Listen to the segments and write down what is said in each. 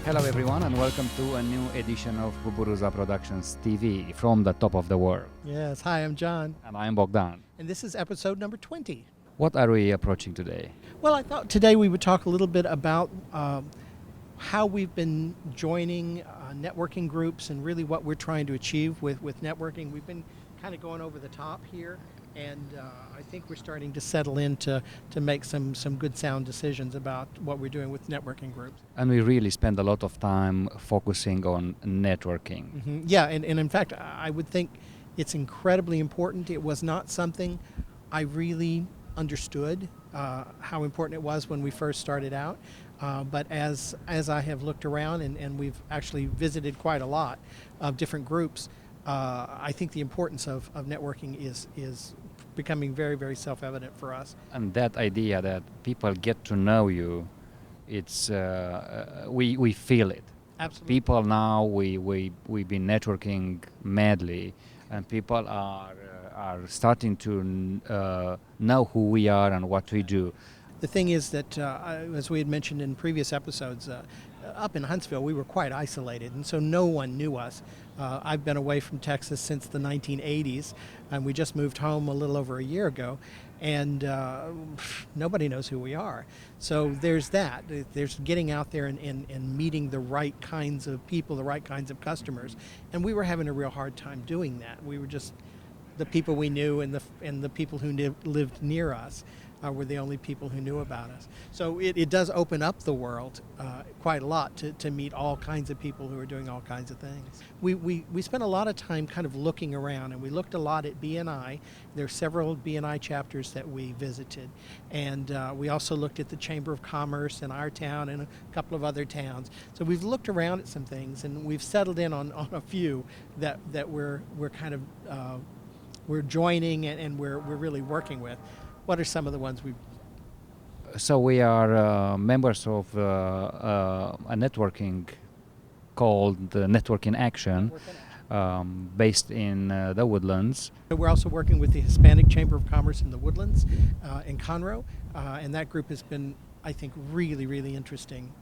Hello everyone and welcome to a new edition of Buburuza Productions TV from the top of the world. Yes, hi, I'm John. And I'm Bogdan. And this is episode number 20. What are we approaching today? Well, I thought today we would talk a little bit about how we've been joining networking groups and really what we're trying to achieve with networking. We've been kind of going over the top here, and I think we're starting to settle in to make some good sound decisions about what we're doing with networking groups. And we really spend a lot of time focusing on networking. Mm-hmm. Yeah, and in fact, I would think it's incredibly important. It was not something I really understood how important it was when we first started out. But as I have looked around and we've actually visited quite a lot of different groups, I think the importance of networking is becoming very, very self-evident for us. And that idea that people get to know you, it's we feel it. Absolutely. People now, we've been networking madly, and people are starting to know who we are and what we do. The thing is that, as we had mentioned in previous episodes, up in Huntsville, we were quite isolated, and so no one knew us. I've been away from Texas since the 1980s, and we just moved home a little over a year ago, and nobody knows who we are. So there's that. There's getting out there and meeting the right kinds of people, the right kinds of customers, and we were having a real hard time doing that. We were just the people we knew and the people who lived near us were the only people who knew about us. So it does open up the world quite a lot to meet all kinds of people who are doing all kinds of things. We spent a lot of time kind of looking around, and we looked a lot at BNI. There are several BNI chapters that we visited, and we also looked at the Chamber of Commerce in our town and a couple of other towns. So we've looked around at some things, and we've settled in on a few that we're kind of we're joining and we're really working with. What are some of the ones we've... So we are members of a networking called Network in Action, based in the Woodlands. We're also working with the Hispanic Chamber of Commerce in the Woodlands in Conroe, and that group has been, I think, really, really interesting.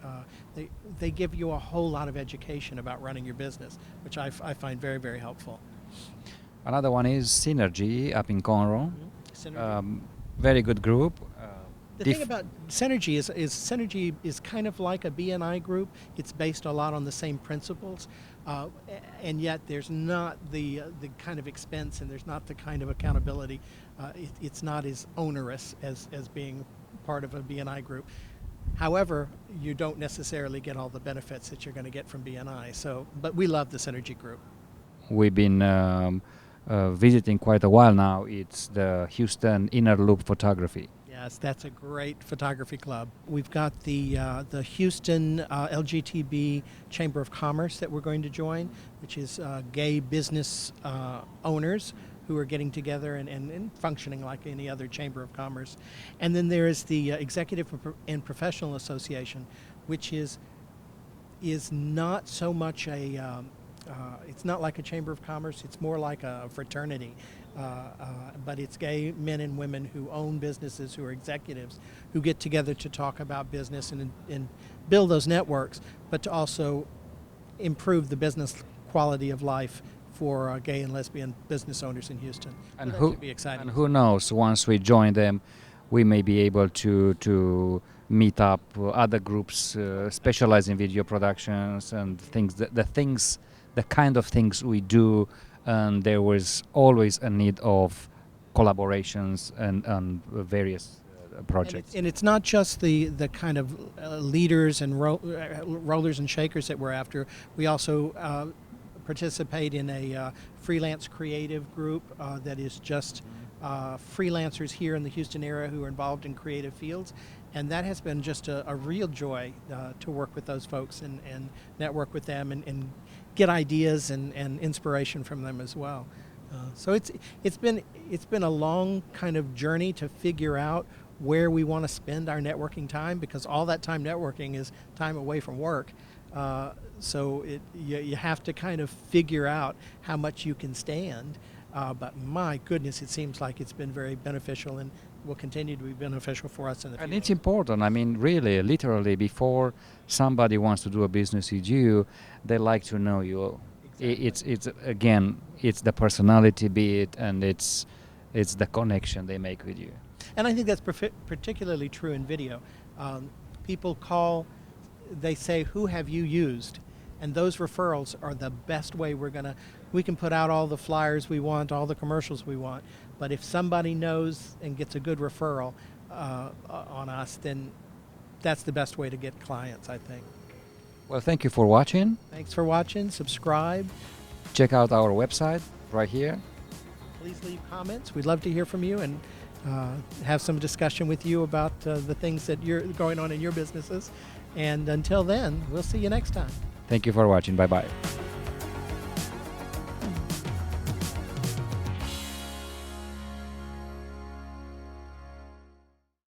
They give you a whole lot of education about running your business, which I find very, very helpful. Another one is Synergy up in Conroe. Synergy. Very good group. The thing about Synergy is Synergy is kind of like a BNI group. It's based a lot on the same principles, and yet there's not the kind of expense and there's not the kind of accountability. It's not as onerous as being part of a BNI group. However, you don't necessarily get all the benefits that you're going to get from BNI. But we love the Synergy group. We've been visiting quite a while now. It's the Houston Inner Loop Photography. Yes, that's a great photography club. We've got the Houston LGTB Chamber of Commerce that we're going to join, which is gay business owners who are getting together and functioning like any other chamber of commerce. And then there is the Executive and Professional Association, which is not so much a it's not like a chamber of commerce, it's more like a fraternity. But it's gay men and women who own businesses, who are executives, who get together to talk about business and build those networks, but to also improve the business quality of life for gay and lesbian business owners in Houston. And so that should be exciting. And who knows, once we join them, we may be able to meet up other groups specialize in video productions and things, the kind of things we do, and there was always a need of collaborations and various projects. And it's not just the kind of leaders and rollers and shakers that we're after. We also participate in a freelance creative group that is just freelancers here in the Houston area who are involved in creative fields. And that has been just a real joy to work with those folks and network with them and get ideas and inspiration from them as well. So it's been a long kind of journey to figure out where we want to spend our networking time, because all that time networking is time away from work. So you have to kind of figure out how much you can stand But my goodness, it seems like it's been very beneficial and will continue to be beneficial for us in the And future. it's important. I mean, really, literally, before somebody wants to do a business with you, they like to know you. It's again, it's the personality bit, and it's the connection they make with you. And I think that's particularly true in video. People call, they say, "Who have you used?" And those referrals are the best way we can put out all the flyers we want, all the commercials we want. But if somebody knows and gets a good referral on us, then that's the best way to get clients, I think. Well, thank you for watching. Thanks for watching. Subscribe. Check out our website right here. Please leave comments. We'd love to hear from you and have some discussion with you about the things that you're going on in your businesses. And until then, we'll see you next time. Thank you for watching. Bye-bye.